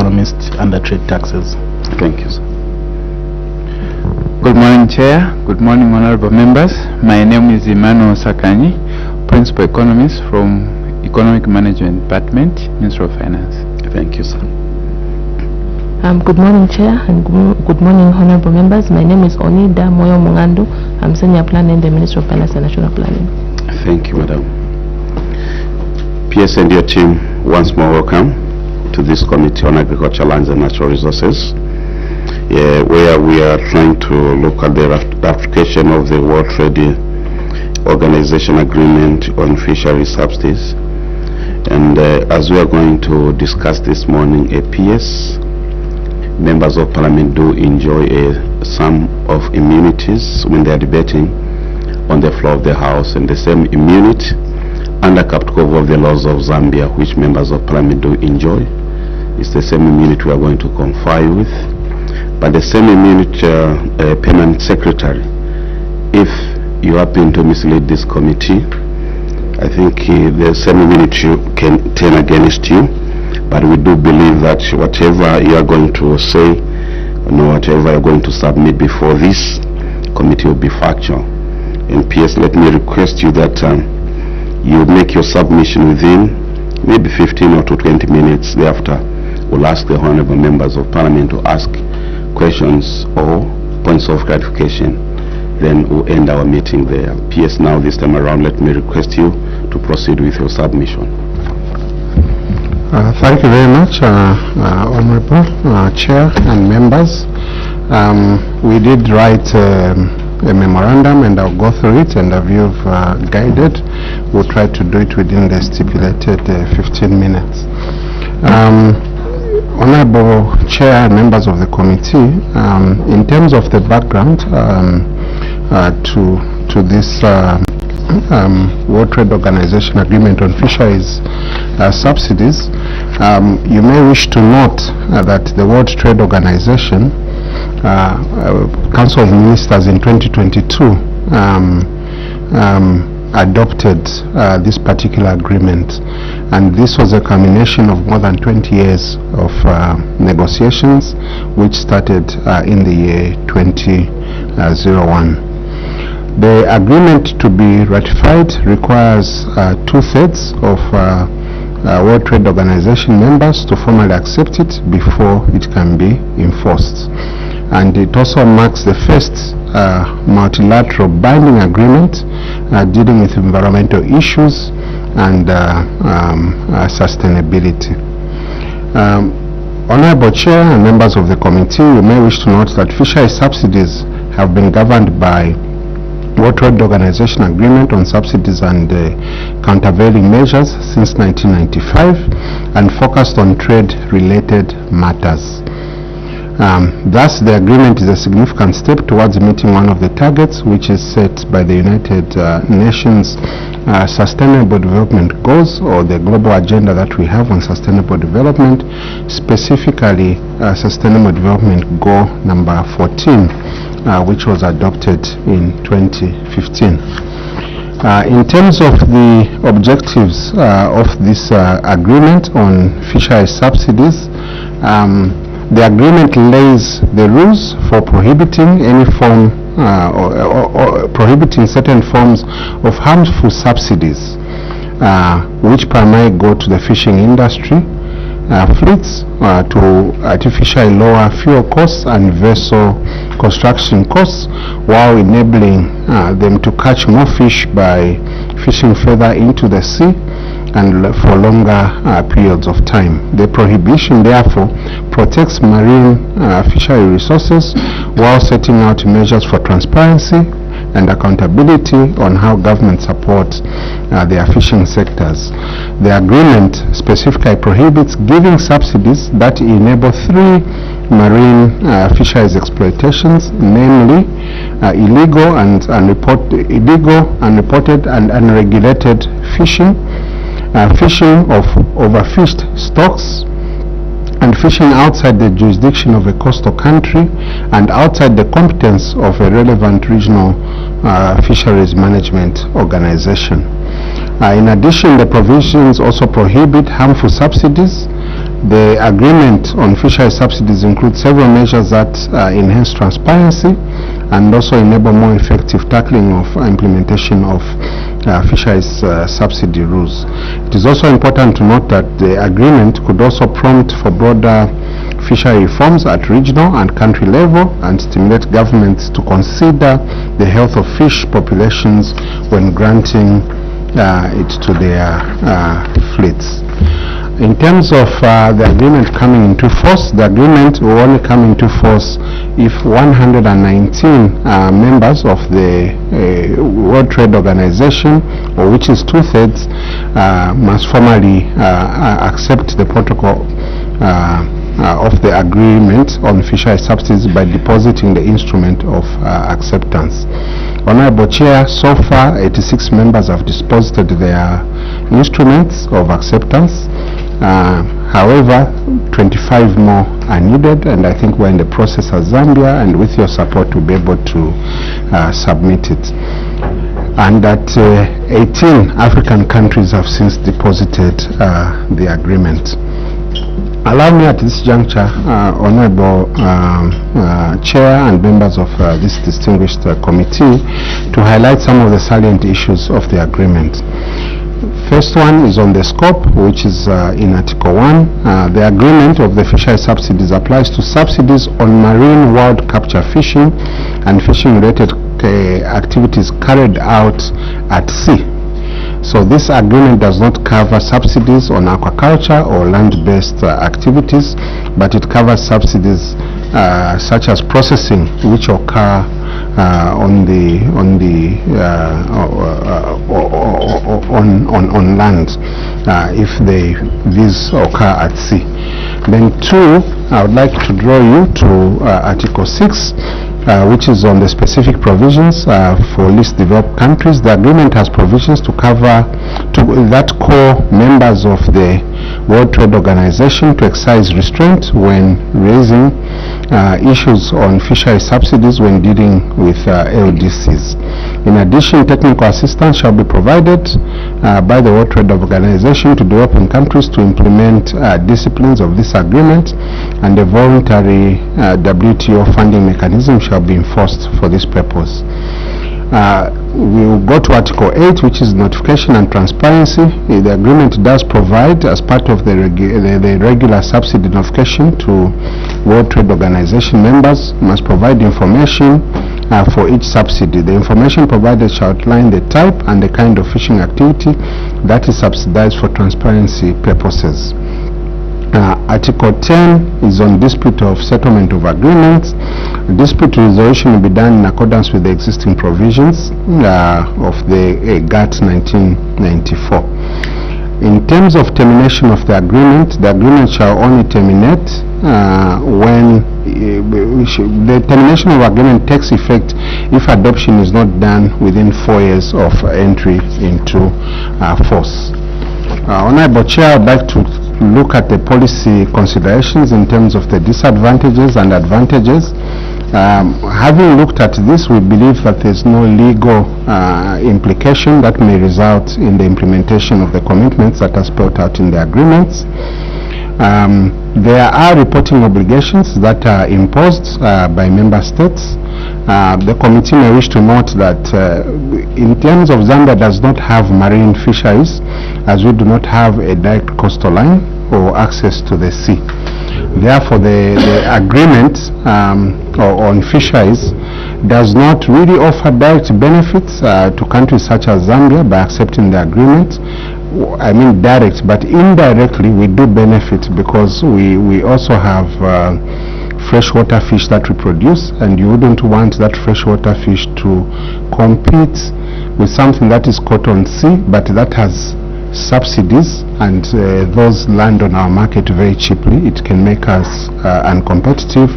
economist under trade taxes. Thank you, sir. Good morning, Chair. Good morning, honorable members. My name is Emmanuel Sakanyi, Principal Economist from Economic Management Department, Ministry of Finance. Thank you, sir. Good morning, Chair, and good morning, honorable members. My name is Onida Moyo Mungando. I'm Senior Planner in the Ministry of Finance and National Planning. Thank you, Madam. PS and your team, once more welcome to this Committee on Agriculture, Lands and Natural Resources, where we are trying to look at the ratification of the World Trade Organization Agreement on Fishery Subsidies. And as we are going to discuss this morning, a PS, members of Parliament do enjoy some of immunities when they are debating on the floor of the House, and the same immunity under captive of the laws of Zambia, which members of Parliament do enjoy. It's the same immunity we are going to confer with. But the same immunity, Permanent Secretary, if you happen to mislead this committee, I think the same immunity can turn against you. But we do believe that whatever you are going to say, whatever you are going to submit before this committee will be factual. And PS, let me request you that you make your submission within maybe 15 or to 20 minutes. Thereafter, we'll ask the honorable members of Parliament to ask questions or points of clarification. Then we'll end our meeting there. PS, now this time around, let me request you to proceed with your submission. Thank you very much, Honorable Chair and members. We did write a memorandum, and I'll go through it, and as you've guided, we'll try to do it within the stipulated 15 minutes. Honorable Chair and members of the committee, in terms of the background to this World Trade Organization Agreement on Fisheries Subsidies, you may wish to note that the World Trade Organization Council of Ministers in 2022 adopted this particular agreement, and this was a culmination of more than 20 years of negotiations, which started in the year 2001. The agreement to be ratified requires 2/3 of World Trade Organization members to formally accept it before it can be enforced. And it also marks the first multilateral binding agreement dealing with environmental issues and sustainability. Honorable Chair and members of the committee, you may wish to note that fishery subsidies have been governed by World Trade Organization Agreement on Subsidies and Countervailing Measures since 1995 and focused on trade-related matters. Thus, the agreement is a significant step towards meeting one of the targets which is set by the United Nations Sustainable Development Goals, or the global agenda that we have on sustainable development, specifically Sustainable Development Goal number 14, which was adopted in 2015. In terms of the objectives of this agreement on fisheries subsidies, the agreement lays the rules for prohibiting any form or prohibiting certain forms of harmful subsidies which primarily go to the fishing industry, fleets, to artificially lower fuel costs and vessel construction costs, while enabling them to catch more fish by fishing further into the sea and for longer periods of time. The prohibition therefore protects marine fishery resources while setting out measures for transparency and accountability on how government supports their fishing sectors. The agreement specifically prohibits giving subsidies that enable 3 marine fisheries exploitations, namely illegal and unreported and unregulated fishing, fishing of overfished stocks, and fishing outside the jurisdiction of a coastal country and outside the competence of a relevant regional fisheries management organization. In addition, the provisions also prohibit harmful subsidies The agreement on fishery subsidies includes several measures that enhance transparency and also enable more effective tackling of implementation of fisheries subsidy rules. It is also important to note that the agreement could also prompt for broader fishery reforms at regional and country level and stimulate governments to consider the health of fish populations when granting it to their fleets. In terms of the agreement coming into force, the agreement will only come into force if 119 members of the World Trade Organization, or which is 2/3, must formally accept the protocol of the agreement on fishery subsidies by depositing the instrument of acceptance. Honorable Chair, so far 86 members have deposited their instruments of acceptance. However, 25 more are needed, and I think we're in the process at Zambia, and with your support we'll be able to submit it. And that 18 African countries have since deposited the agreement. Allow me at this juncture, Honorable Chair and members of this distinguished committee, to highlight some of the salient issues of the agreement. First one is on the scope, which is in Article 1. The agreement of the fishery subsidies applies to subsidies on marine wild capture fishing and fishing-related activities carried out at sea. So this agreement does not cover subsidies on aquaculture or land-based activities, but it covers subsidies such as processing, which occur on land if these occur at sea. Then 2, I would like to draw you to Article 6, which is on the specific provisions for least developed countries. The agreement has provisions to cover that core members of the World Trade Organization to exercise restraint when raising issues on fishery subsidies when dealing with LDCs. In addition, technical assistance shall be provided by the World Trade Organization to developing countries to implement disciplines of this agreement, and a voluntary WTO funding mechanism shall be enforced for this purpose. We will go to Article 8, which is notification and transparency. The agreement does provide, as part of the regular subsidy notification to World Trade Organization members, must provide information for each subsidy. The information provided shall outline the type and the kind of fishing activity that is subsidized for transparency purposes. Article 10 is on dispute of settlement of agreements. Dispute resolution will be done in accordance with the existing provisions of the GATT 1994. In terms of termination of the agreement shall only terminate when the termination of agreement takes effect if adoption is not done within 4 years of entry into force. Honorable Chair, I would like to look at the policy considerations in terms of the disadvantages and advantages. Having looked at this, we believe that there is no legal implication that may result in the implementation of the commitments that are spelled out in the agreements. There are reporting obligations that are imposed by member states. The committee may wish to note that in terms of Zambia does not have marine fisheries, as we do not have a direct coastal line or access to the sea. Therefore, the agreement on fisheries does not really offer direct benefits to countries such as Zambia by accepting the agreement. I mean direct, but indirectly we do benefit, because we also have freshwater fish that we produce, and you wouldn't want that freshwater fish to compete with something that is caught on sea but that has subsidies, and those land on our market very cheaply. It can make us uncompetitive,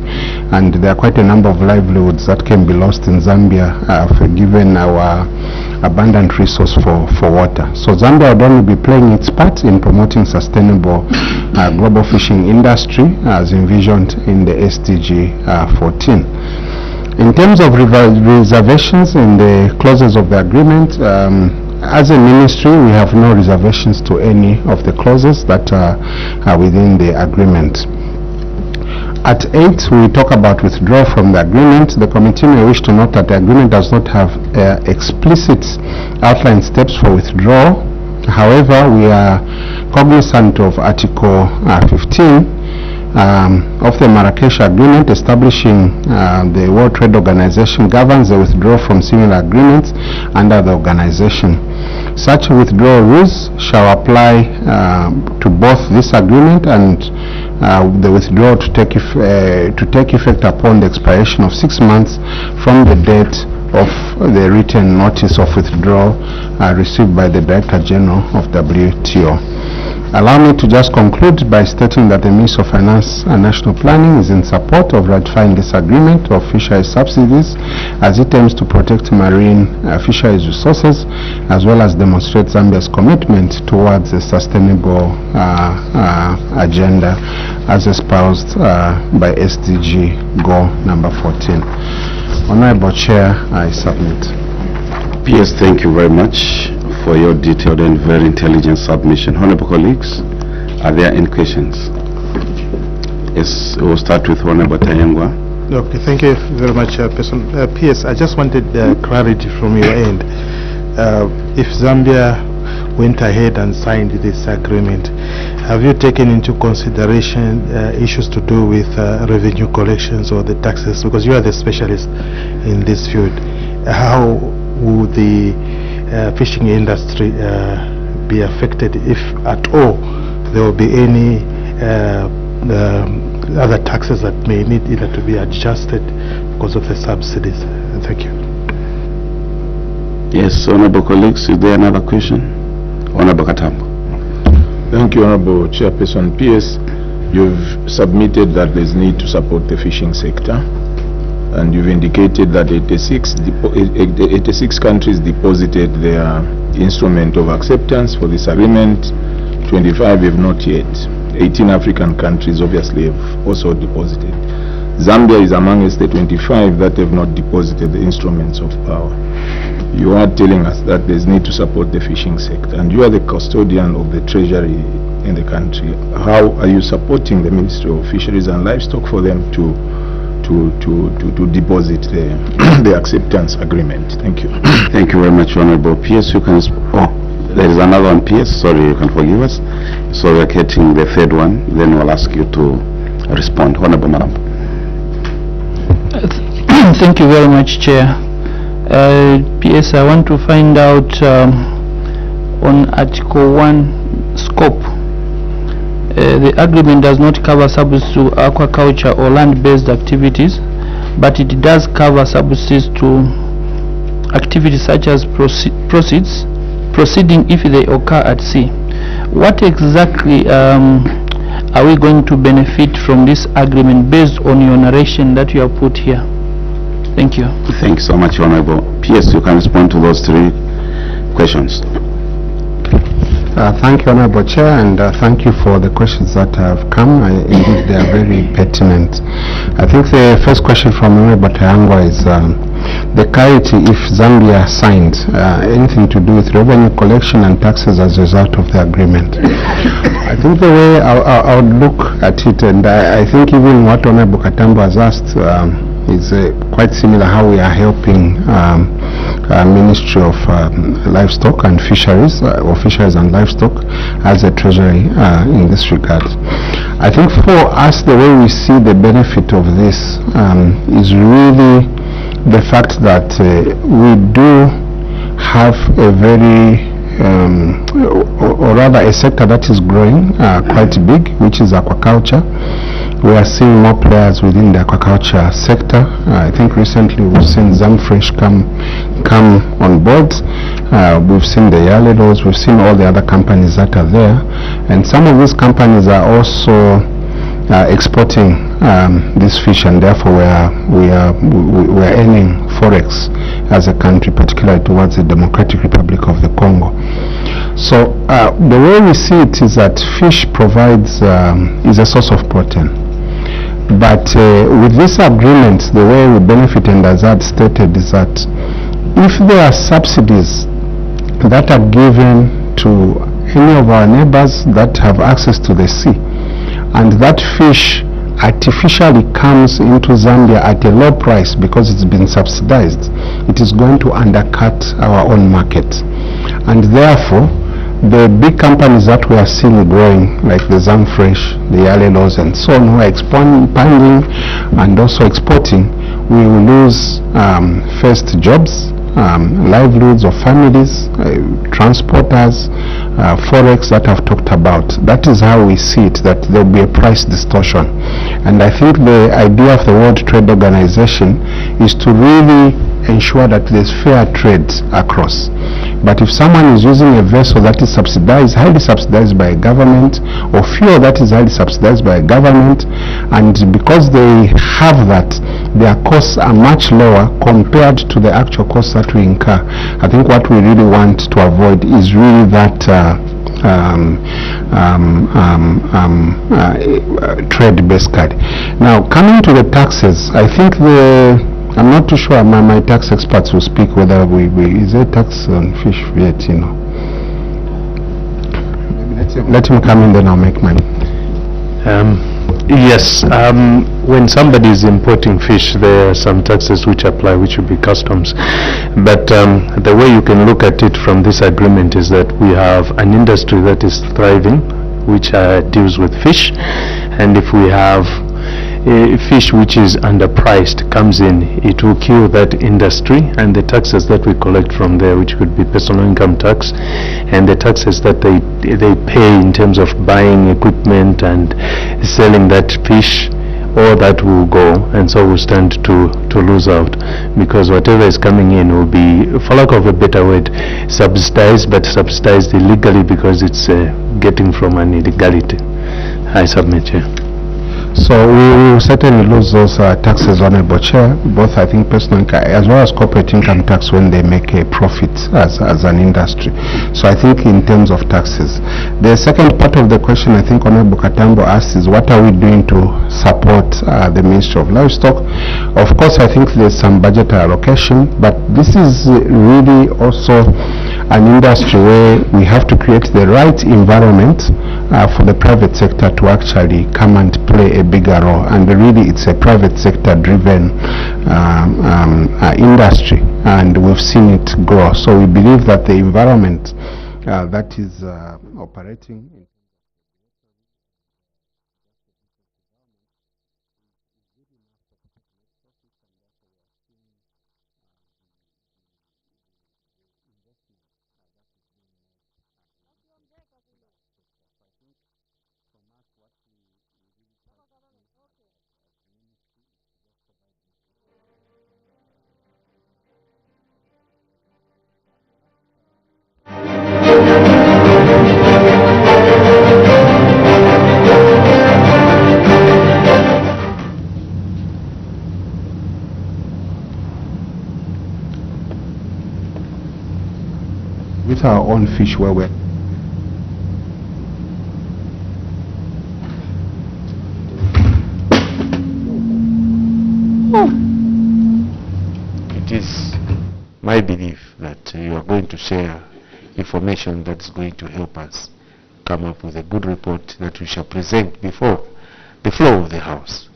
and there are quite a number of livelihoods that can be lost in Zambia given our abundant resource for water. So Zambia would only be playing its part in promoting sustainable global fishing industry as envisioned in the SDG 14. In terms of reservations in the clauses of the agreement, as a ministry, we have no reservations to any of the clauses that are within the agreement. At 8, we talk about withdrawal from the agreement. The committee may wish to note that the agreement does not have explicit outline steps for withdrawal. However, we are cognizant of Article 15 of the Marrakesh Agreement establishing the World Trade Organization governs the withdrawal from similar agreements under the organization. Such withdrawal rules shall apply to both this agreement and the withdrawal to take effect upon the expiration of 6 months from the date of the written notice of withdrawal received by the Director General of WTO. Allow me to just conclude by stating that the Ministry of Finance and National Planning is in support of ratifying this agreement of fisheries subsidies as it aims to protect marine fisheries resources as well as demonstrate Zambia's commitment towards a sustainable agenda as espoused by SDG goal number 14. Honorable Chair, I submit. PS, thank you very much for your detailed and very intelligent submission. Honorable colleagues, are there any questions? Yes, we'll start with Honorable Tayengwa. Okay, thank you very much, Chairperson. PS, I just wanted clarity from your end. If Zambia went ahead and signed this agreement, have you taken into consideration issues to do with revenue collections or the taxes? Because you are the specialist in this field. How would the fishing industry be affected, if at all there will be any other taxes that may need either to be adjusted because of the subsidies? Thank you. Yes, honorable colleagues, is there another question? Honorable Katambo. Thank you, Honorable Chairperson. PS, you've submitted that there's need to support the fishing sector, and you've indicated that 86 countries deposited their instrument of acceptance for this agreement. 25 have not yet. 18 African countries obviously have also deposited. Zambia is amongst the 25 that have not deposited the instruments of power. You are telling us that there's need to support the fishing sector, and you are the custodian of the treasury in the country. How are you supporting the Ministry of Fisheries and Livestock for them to deposit the acceptance agreement? Thank you. Thank you very much, Honorable. PS, you can... there is another one, PS. Sorry, you can forgive us. So we're getting the third one. Then we'll ask you to respond. Honorable Madam. Thank you very much, Chair. PS, I want to find out on Article 1 scope. The agreement does not cover subsidies to aquaculture or land-based activities, but it does cover subsidies to activities such as proceeding if they occur at sea. What exactly are we going to benefit from this agreement based on your narration that you have put here? Thank you. Thank you so much, Honorable. PS, you can respond to those three questions. Thank you, Honorable Chair, and thank you for the questions that have come. Indeed, they are very pertinent. I think the first question from Honorable Tayangwa is the clarity if Zambia signed anything to do with revenue collection and taxes as a result of the agreement. I think the way I would look at it, and I think even what Honorable Katambo has asked, is quite similar how we are helping Ministry of Livestock and Fisheries, or Fisheries and Livestock as a treasury in this regard. I think for us the way we see the benefit of this is really the fact that we do have a very or rather a sector that is growing quite big, which is aquaculture. We are seeing more players within the aquaculture sector. I think recently we've seen Zamfresh come on board. We've seen the Yaledos, we've seen all the other companies that are there, and some of these companies are also exporting this fish, and therefore we are earning forex as a country, particularly towards the Democratic Republic of the Congo. So the way we see it is that fish provides is a source of protein. But with this agreement, the way we benefit, and as I had stated, is that if there are subsidies that are given to any of our neighbors that have access to the sea. And that fish artificially comes into Zambia at a low price because it's been subsidized. It is going to undercut our own market. And therefore, the big companies that we are seeing growing, like the Zamfresh, the Alelos, and so on, who are expanding and also exporting, we will lose first jobs, livelihoods of families, transporters, forex that I've talked about. That is how we see it, that there will be a price distortion. And I think the idea of the World Trade Organization is to really ensure that there's fair trade across. But if someone is using a vessel that is subsidized, highly subsidized by a government, or fuel that is highly subsidized by a government, and because they have that, their costs are much lower compared to the actual costs that we incur. I think what we really want to avoid is really that trade-based card. Now, coming to the taxes, I think I'm not too sure, my tax experts will speak whether is there tax on fish yet, you know. Let him come in, then I'll make mine. Yes, when somebody is importing fish, there are some taxes which apply, which will be customs. But the way you can look at it from this agreement is that we have an industry that is thriving, which deals with fish, and if we have fish which is underpriced comes in, it will kill that industry, and the taxes that we collect from there, which could be personal income tax, and the taxes that they pay in terms of buying equipment and selling that fish, all that will go, and so we'll stand to lose out, because whatever is coming in will be, for lack of a better word, subsidized, but subsidized illegally because it's getting from an illegality. I submit, Chair. So we will certainly lose those taxes, Honorable Chair, both I think personal income as well as corporate income tax when they make a profit as an industry. So I think in terms of taxes. The second part of the question I think Honorable Katambo asked is what are we doing to support the Ministry of Livestock? Of course, I think there's some budget allocation, but this is really also an industry where we have to create the right environment for the private sector to actually come and play a bigger role, and really it's a private sector driven industry, and we've seen it grow. So we believe that the environment that is operating with our own fish where we're It is my belief that you are going to share information that's going to help us come up with a good report that we shall present before the floor of the House.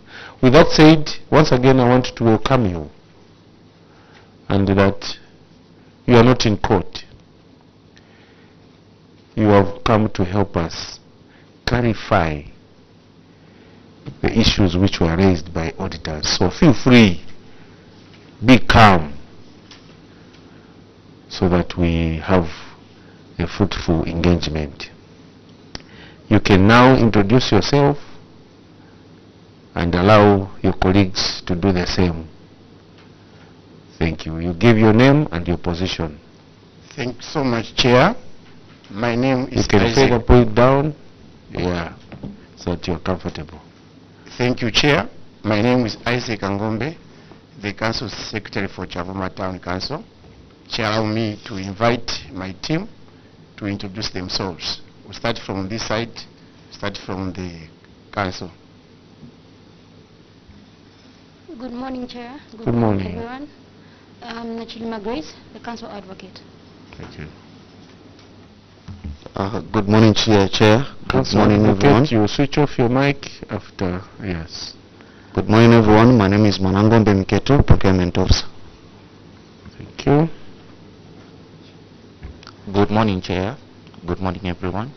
With that said, once again I want to welcome you, and that you are not in court. You have come to help us clarify the issues which were raised by auditors. So feel free, be calm, so that we have a fruitful engagement. You can now introduce yourself and allow your colleagues to do the same. Thank you. You give your name and your position. Thank you so much, Chair. My name is You can Isaac. further pull it down, yeah, so that you're comfortable. Thank you, Chair. My name is Isaac Angombe, the Council Secretary for Chavuma Town Council. Chair, allow me to invite my team to introduce themselves. We'll start from this side, start from the Council. Good morning, Chair. Good morning. Everyone. Nachilima Grace, the Council Advocate. Thank you. Good morning, Chair. Good morning, everyone. You switch off your mic after, yes. Good morning, everyone. My name is Manangombe Mketo, Procurement Officer. Thank you. Good morning, Chair. Good morning, everyone.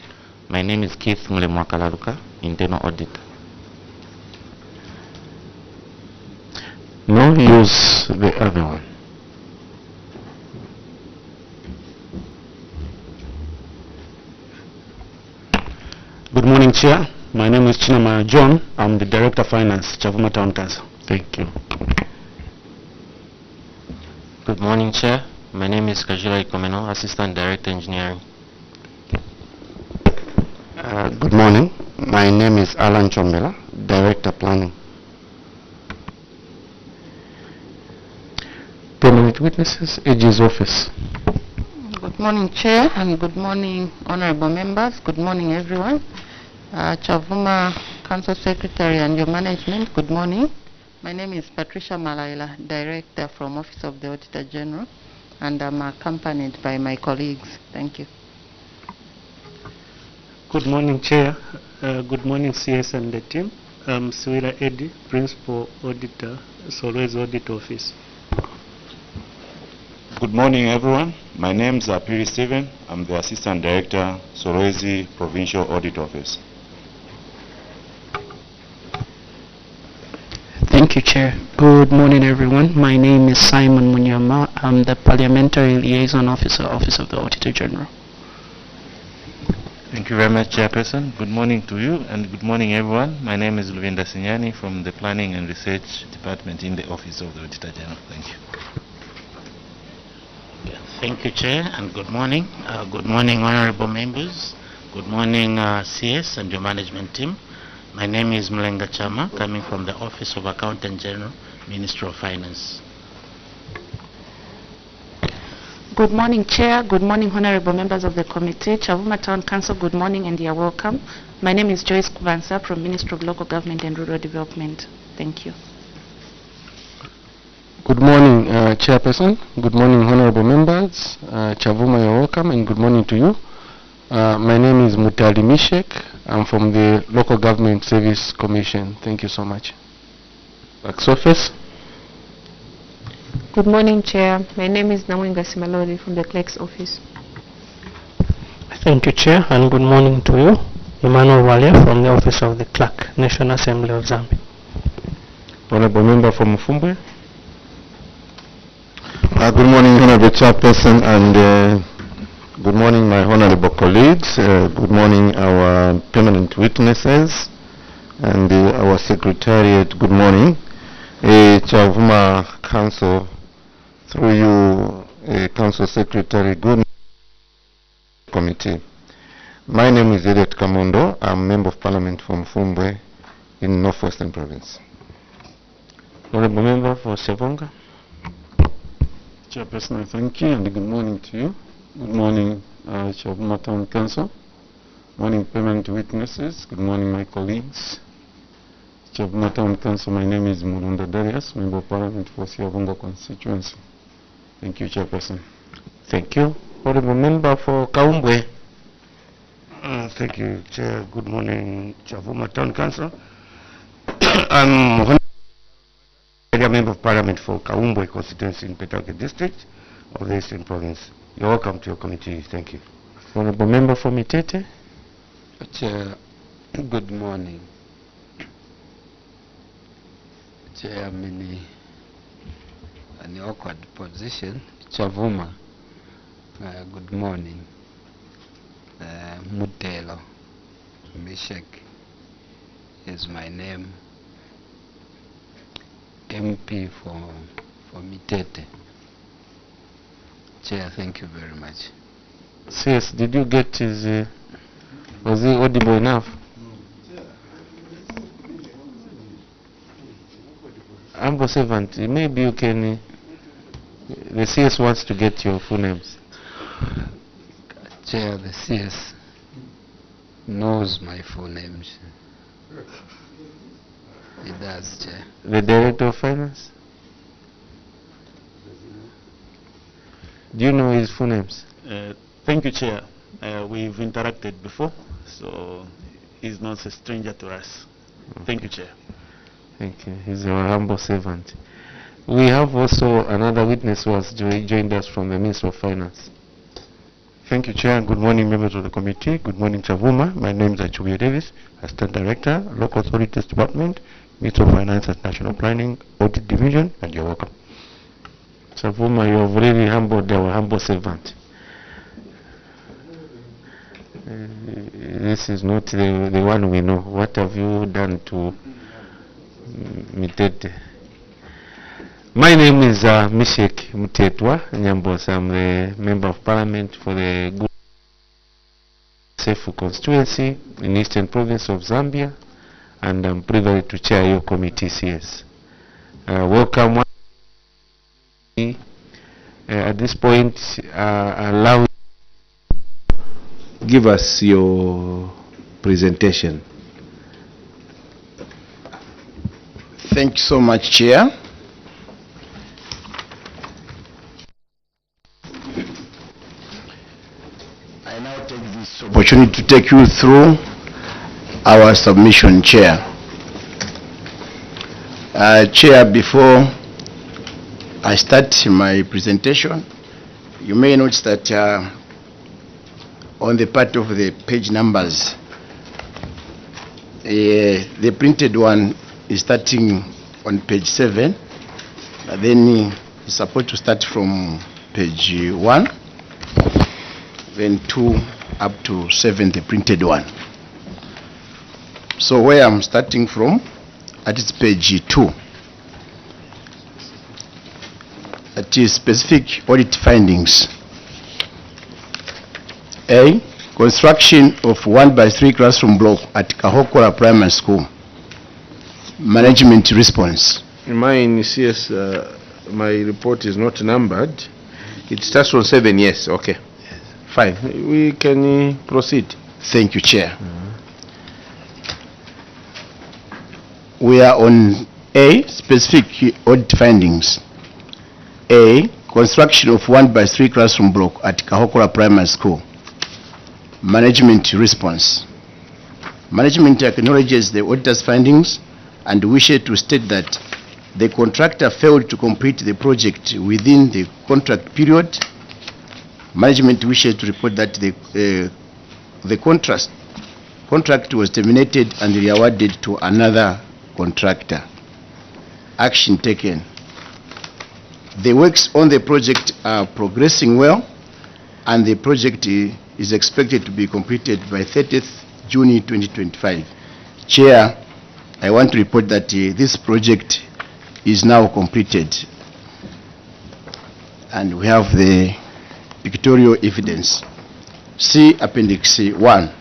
My name is Keith Mlemwakalaluka, Internal Auditor. No, use the other one. Good morning, Chair. My name is Chinama John. I'm the Director of Finance, Chavuma Town Council. Thank you. Good morning, Chair. My name is Kajula Ikomeno, Assistant Director Engineering. Good morning. My name is Alan Chombela, Director Planning. Permanent Witnesses, AG's Office. Good morning, Chair, and good morning, honorable members. Good morning, everyone. Chavuma Council Secretary and your management, good morning. My name is Patricia Malaila, Director from Office of the Auditor General, and I'm accompanied by my colleagues. Thank you. Good morning, Chair. Good morning, CS and the team. I'm Suira Eddy, Principal Auditor, Solwezi Audit Office. Good morning, everyone. My name is Apiri Stephen. I'm the Assistant Director, Solwezi Provincial Audit Office. Thank you, Chair. Good morning, everyone. My name is Simon Munyama. I'm the Parliamentary Liaison Officer, Office of the Auditor General. Thank you very much, Chairperson. Good morning to you and good morning, everyone. My name is Luvinda Sinyani from the Planning and Research Department in the Office of the Auditor General. Thank you. Thank you, Chair, and good morning. Good morning, honorable members. Good morning, CS and your management team. My name is Mlenga Chama, coming from the Office of Accountant General, Ministry of Finance. Good morning, Chair. Good morning, honorable members of the committee. Chavuma Town Council, good morning and you're welcome. My name is Joyce Kubansa from Ministry of Local Government and Rural Development. Thank you. Good morning, Chairperson. Good morning, honorable members. Chavuma, you're welcome, and good morning to you. My name is Mutali Mishek. I'm from the Local Government Service Commission. Thank you so much. Tax Office. Good morning, Chair. My name is Namwinga Simalori from the Clerk's Office. Thank you, Chair, and good morning to you. Emmanuel Walia from the Office of the Clerk, National Assembly of Zambia. Honorable Member from Mfumbwe. Good morning, Honorable Chairperson, and good morning, my honorable colleagues. Good morning, our permanent witnesses, and our secretariat. Good morning. Chavuma Council, through you, Council Secretary, good morning, committee. My name is Elliot Kamondo. I'm Member of Parliament from Mfumbwe in Northwestern Province. Honorable Member for Sevonga. Chairperson, thank you, and good morning to you. Good morning, Chavuma Town Council. Morning, permanent witnesses. Good morning, my colleagues. Chavuma Town Council, my name is Mulunda Darius, Member of Parliament for Siavonga constituency. Thank you, Chairperson. Thank you. Honorable Member for Kaumbwe. Thank you, Chair. Good morning, Chavuma Town Council. I'm a Member of Parliament for Kaumbwe constituency in Petauke District of the Eastern Province. You're welcome to your committee. Thank you. Honorable Member for Mitete. Chair, good morning. Chair, I'm in an awkward position. Chavuma, good morning. Mutelo Mishek is my name. MP for Mitete. Chair, thank you very much. CS, did you get his, was he audible enough? Humble servant, maybe you can, the CS wants to get your full names. Chair, the CS knows my full names. He does, Chair. The Director of Finance? Do you know his full names? Thank you, Chair. We've interacted before, so he's not a stranger to us. Thank you, Chair. Thank you. He's our humble servant. We have also another witness who has joined us from the Ministry of Finance. Thank you, Chair. Good morning, members of the committee. Good morning, Chavuma. My name is Achuya Davis, Assistant Director, Local Authorities Department, Ministry of Finance and National Planning, Audit Division, and you're welcome. Chavuma, you have really humbled our humble servant. This is not the one we know. What have you done to Mitete? My name is Mishek Mutetwa Nyambos. I'm the Member of Parliament for the Good Safe constituency in Eastern Province of Zambia, and I'm privileged to chair your committee, CS. Welcome. At this point, allow give us your presentation. Thank you so much, Chair. I now take this opportunity to take you through our submission, Chair. Chair, before I start my presentation, you may notice that on the part of the page numbers, the printed one is starting on page 7, but then it's supposed to start from page 1, then 2 up to 7, the printed one. So where I'm starting from, that is page 2. That is specific audit findings. A, construction of 1x3 classroom block at Kahokora Primary School. Management response. Mine, yes, my report is not numbered. It starts on 7, yes, okay. Fine, we can proceed. Thank you, Chair. We are on A, specific audit findings. A, construction of 1x3 classroom block at Kahokora Primary School. Management response. Management acknowledges the auditor's findings and wishes to state that the contractor failed to complete the project within the contract period. Management wishes to report that the contract was terminated and re-awarded to another contractor. Action taken. The works on the project are progressing well, and the project is expected to be completed by 30th June 2025. Chair, I want to report that this project is now completed, and we have the pictorial evidence. See Appendix 1,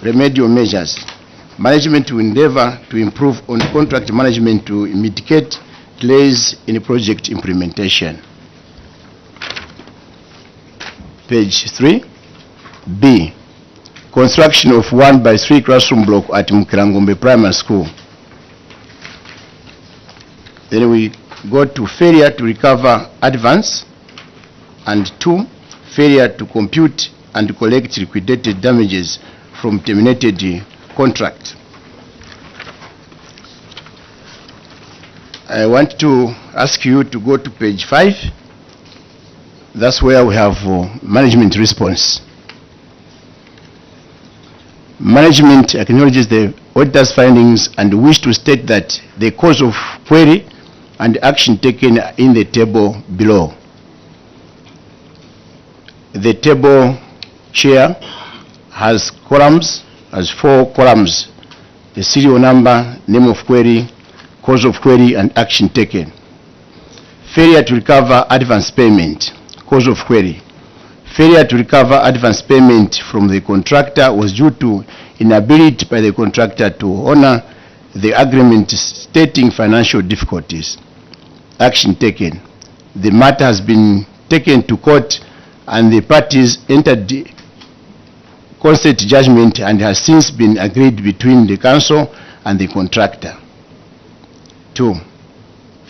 remedial measures. Management will endeavor to improve on contract management to mitigate delays in project implementation. Page 3. B, construction of 1x3 classroom block at Mukirangombe Primary School. Then we go to failure to recover advance, and 2, failure to compute and collect liquidated damages from terminated contract. I want to ask you to go to page 5. That's where we have management response. Management acknowledges the auditor's findings and wish to state that the cause of query and action taken in the table below. The table, Chair, has columns, has 4 columns: the serial number, name of query, cause of query, and action taken. Failure to recover advance payment, cause of query. Failure to recover advance payment from the contractor was due to inability by the contractor to honor the agreement, stating financial difficulties. Action taken. The matter has been taken to court and the parties entered the consent judgment and has since been agreed between the council and the contractor. 2.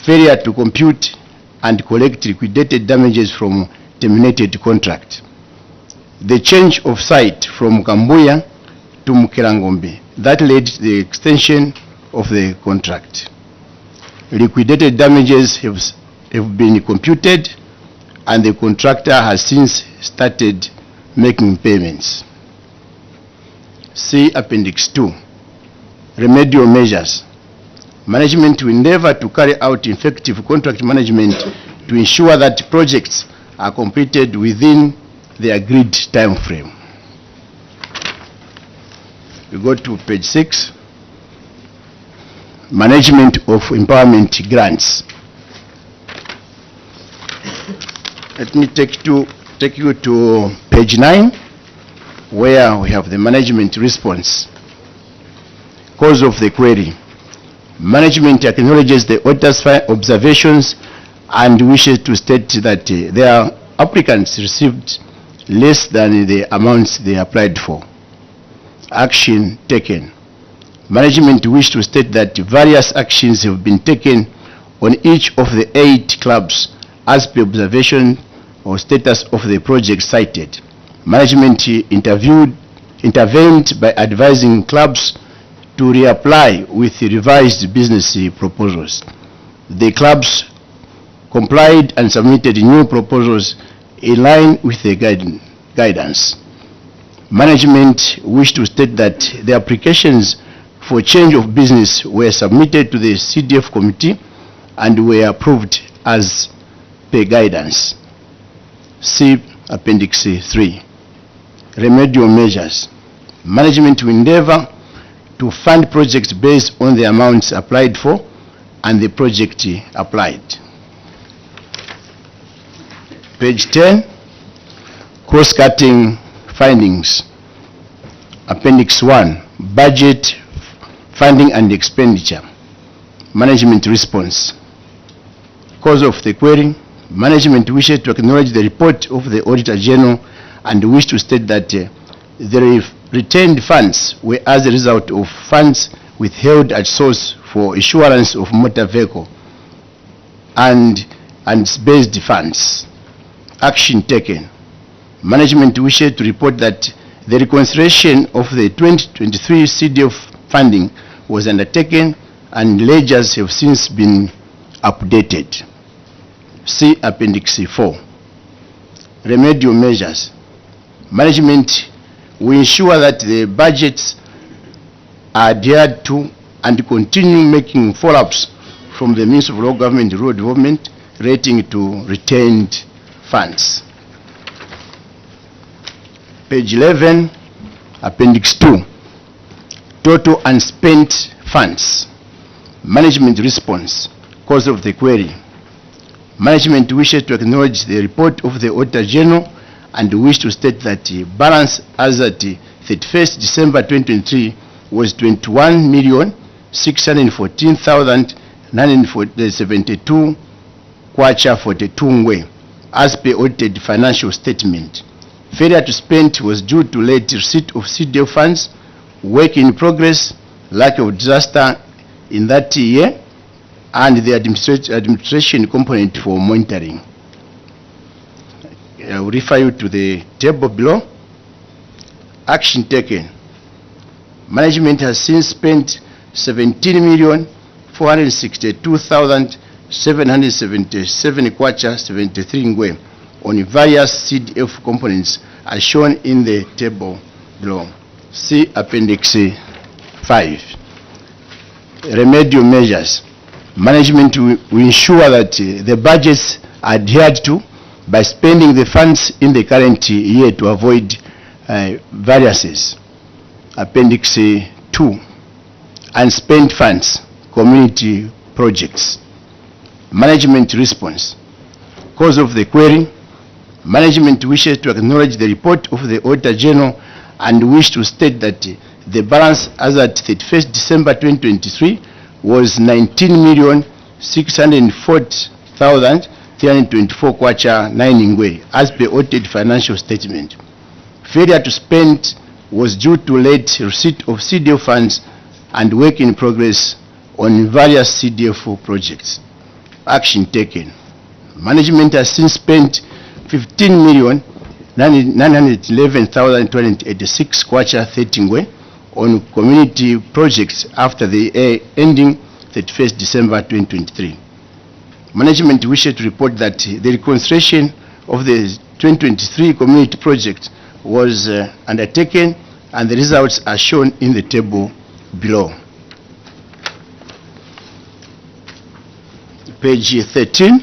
Failure to compute and collect liquidated damages from terminated contract. the change of site from Kambuya to Mukirangombe that led to the extension of the contract. Liquidated damages have been computed and the contractor has since started making payments. See Appendix 2, remedial measures. Management will endeavor to carry out effective contract management to ensure that projects are completed within the agreed time frame. We go to page 6, management of empowerment grants. Let me take you to page 9, where we have the management response. Cause of the query. Management acknowledges the auditor's observations and wishes to state that their applicants received less than the amounts they applied for. Action taken. Management wishes to state that various actions have been taken on each of the 8 clubs as per observation or status of the project cited. Management intervened by advising clubs to reapply with revised business proposals. The clubs complied and submitted new proposals in line with the guidance. Management wished to state that the applications for change of business were submitted to the CDF committee and were approved as per guidance. See Appendix 3. Remedial measures. Management will endeavor to fund projects based on the amounts applied for and the project applied. Page 10, cross-cutting findings. Appendix 1, budget, funding and expenditure. Management response. Cause of the query. Management wishes to acknowledge the report of the Auditor General and wish to state that the retained funds were as a result of funds withheld at source for insurance of motor vehicle and based funds. Action taken. Management wishes to report that the reconciliation of the 2023 CDF funding was undertaken and ledgers have since been updated. See Appendix 4. Remedial measures. Management will ensure that the budgets are adhered to and continue making follow-ups from the Ministry of Local Government and Rural Development relating to retained funds. Page 11, Appendix 2, total unspent funds. Management response. Cause of the query. Management wishes to acknowledge the report of the Auditor General and wish to state that the balance as at 31st December 2023 was 21,614,972 kwacha 42 ngwe as per audited financial statement. Failure to spend was due to late receipt of CDF funds, work in progress, lack of disaster in that year, and the administration component for monitoring. I will refer you to the table below. Action taken. Management has since spent 17,462,777 kwacha 73 ngwe on various CDF components as shown in the table below. See Appendix 5. Remedial measures. Management will ensure that the budgets are adhered to by spending the funds in the current year to avoid variances. Appendix 2. Unspent funds, community projects. Management response. Cause of the query. Management wishes to acknowledge the report of the Auditor General and wish to state that the balance as at 31st December 2023 was 19,640,324 kwacha 9 ngwe as per audited financial statement. Failure to spend was due to late receipt of CDF funds and work in progress on various CDF projects. Action taken. Management has since spent 911,286 kwacha 30 ngwe on community projects after the year ending 31st December 2023. Management wishes to report that the reconciliation of the 2023 community project was undertaken, and the results are shown in the table below. Page 13.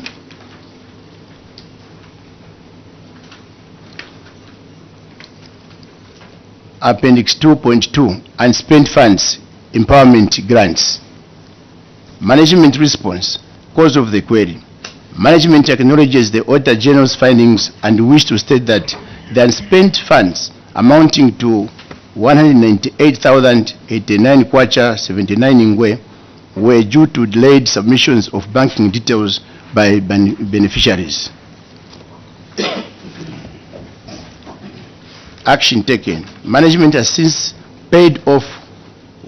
Appendix 2.2, unspent funds, empowerment grants. Management response, cause of the query. Management acknowledges the Auditor General's findings and wish to state that the unspent funds amounting to 198,089 kwacha 79 ngwe were due to delayed submissions of banking details by beneficiaries. Action taken. Management has since paid off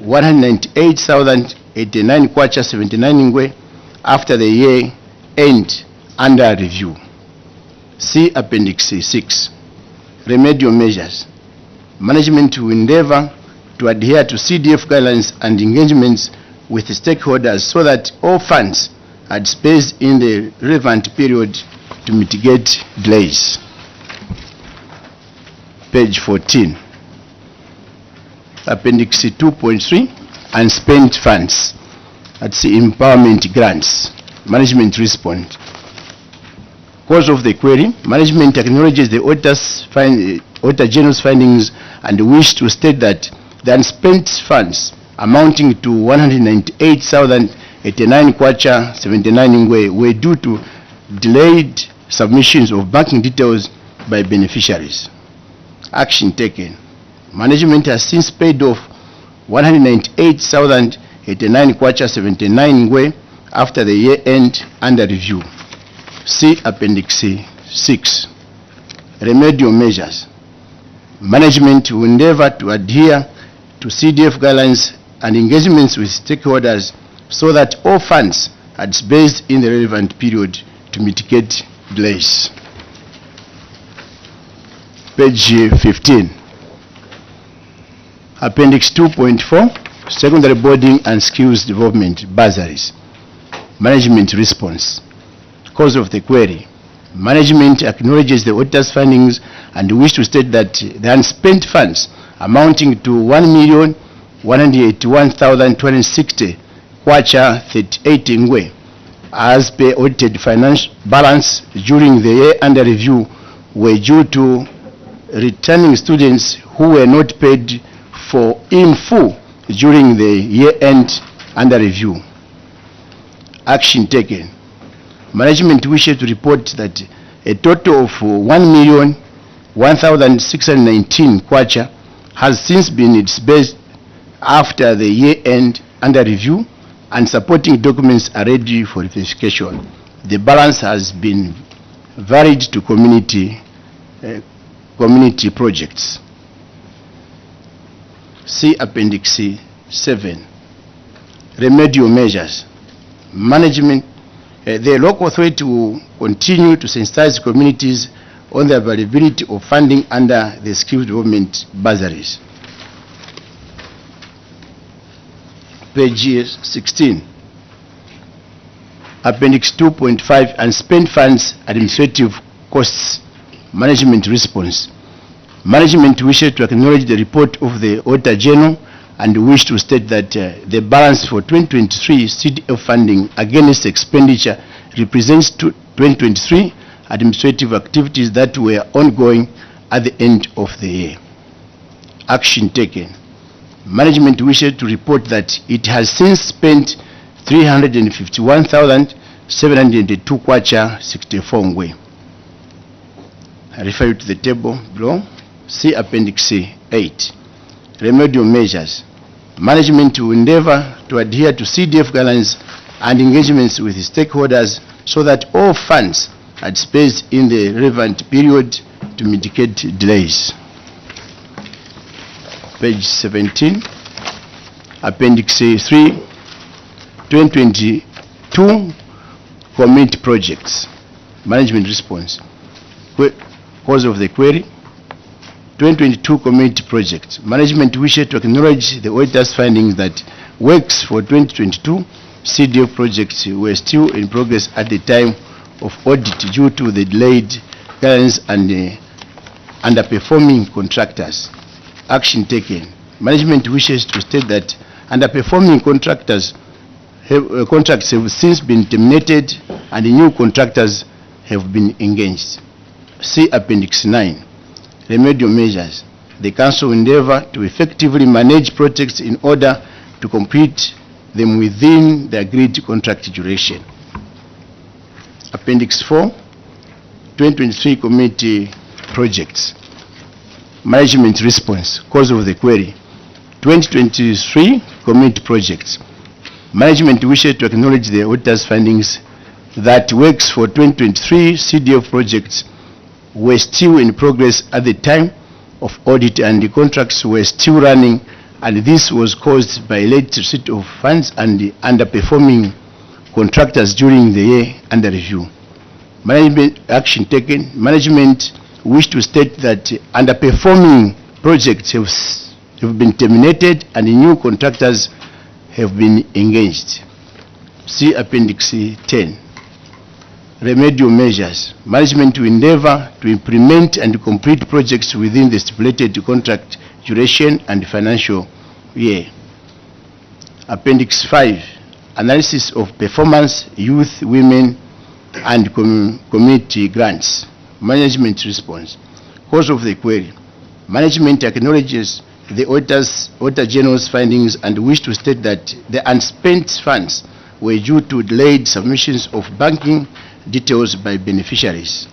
198,089 kwacha 79 ngwe after the year end under review. See Appendix 6. Remedial measures. Management will endeavor to adhere to CDF guidelines and engagements with stakeholders so that all funds are dispersed in the relevant period to mitigate delays. Page 14. Appendix 2.3, unspent funds. That's the empowerment grants. Management response. Cause of the query. Management acknowledges the Auditor General's findings and wish to state that the unspent funds amounting to 198,089 kwacha 79 ngwe were due to delayed submissions of banking details by beneficiaries. Action taken. Management has since paid off 198,089 kwacha 79 ngwe after the year end under review. See Appendix 6. Remedial measures. Management will endeavor to adhere to CDF guidelines and engagements with stakeholders so that all funds are dispersed in the relevant period to mitigate delays. Page 15. Appendix 2.4, secondary boarding and skills development bursaries. Management response. Cause of the query. Management acknowledges the auditor's findings and wish to state that the unspent funds amounting to 1,181,260 kwacha 38 ngwe as per audited financial balance during the year under review were due to returning students who were not paid for in full during the year end under review. Action taken. Management wishes to report that a total of 1,1,619 kwacha has since been disbursed after the year end under review, and supporting documents are ready for verification. The balance has been varied to community projects. See Appendix 7. Remedial measures. Management. The local authority will continue to sensitize communities on the availability of funding under the skills development bursaries. Page 16. Appendix 2.5, unspent funds administrative costs. Management response. Management wishes to acknowledge the report of the Auditor General and wish to state that the balance for 2023 CDF funding against expenditure represents 2023 administrative activities that were ongoing at the end of the year. Action taken. Management wishes to report that it has since spent 351,702 kwacha 64 ngwe. I refer you to the table below. See Appendix 8. Remedial measures. Management will endeavor to adhere to CDF guidelines and engagements with stakeholders so that all funds are dispersed in the relevant period to mitigate delays. Page 17. Appendix 3, 2022 community projects. Management response. Cause of the query. 2022 community project. Management wishes to acknowledge the auditor's findings that works for 2022 CDF projects were still in progress at the time of audit due to the delayed clearance and underperforming contractors. Action taken. Management wishes to state that underperforming contracts have since been terminated and new contractors have been engaged. See Appendix 9. Remedial measures. The Council will endeavor to effectively manage projects in order to complete them within the agreed contract duration. Appendix 4. 2023 community projects. Management response. Cause of the query. 2023 community projects. Management wishes to acknowledge the auditor's findings that works for 2023 CDF projects were still in progress at the time of audit and the contracts were still running, and this was caused by late receipt of funds and the underperforming contractors during the year under review. Management action taken. Management wish to state that underperforming projects have been terminated and new contractors have been engaged. See Appendix 10. Remedial measures. Management will endeavor to implement and complete projects within the stipulated contract duration and financial year. Appendix 5. Analysis of performance, youth, women, and community grants. Management response. Cause of the query. Management acknowledges the Auditor General's findings and wish to state that the unspent funds were due to delayed submissions of banking details by beneficiaries.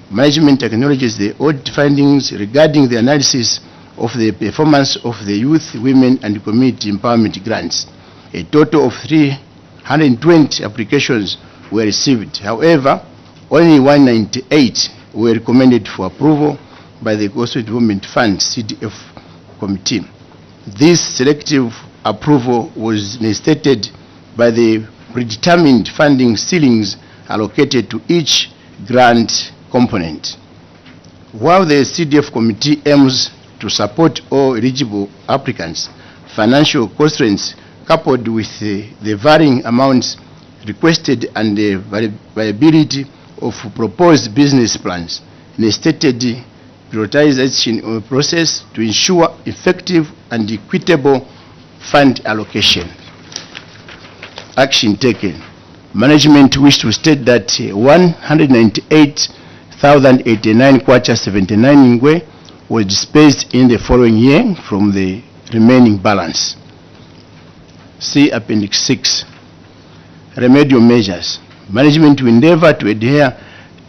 Management acknowledges the audit findings regarding the analysis of the performance of the youth, women, and community empowerment grants. A total of 320 applications were received. However, only 198 were recommended for approval by the Coastal Development Fund CDF committee. This selective approval was necessitated by the predetermined funding ceilings allocated to each grant component. While the CDF committee aims to support all eligible applicants, financial constraints coupled with the varying amounts requested and the viability of proposed business plans necessitated prioritization process to ensure effective and equitable fund allocation. Action taken. Management wish to state that 198,089 kwacha 79 ingwe was dispersed in the following year from the remaining balance. See Appendix 6. Remedial measures. Management will endeavor to adhere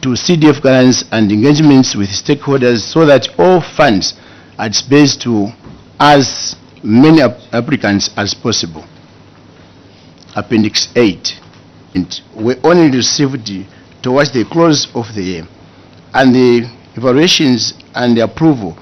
to CDF guidelines and engagements with stakeholders so that all funds are dispersed to as many applicants as possible. Appendix 8. Were only received towards the close of the year, and the evaluations and the approval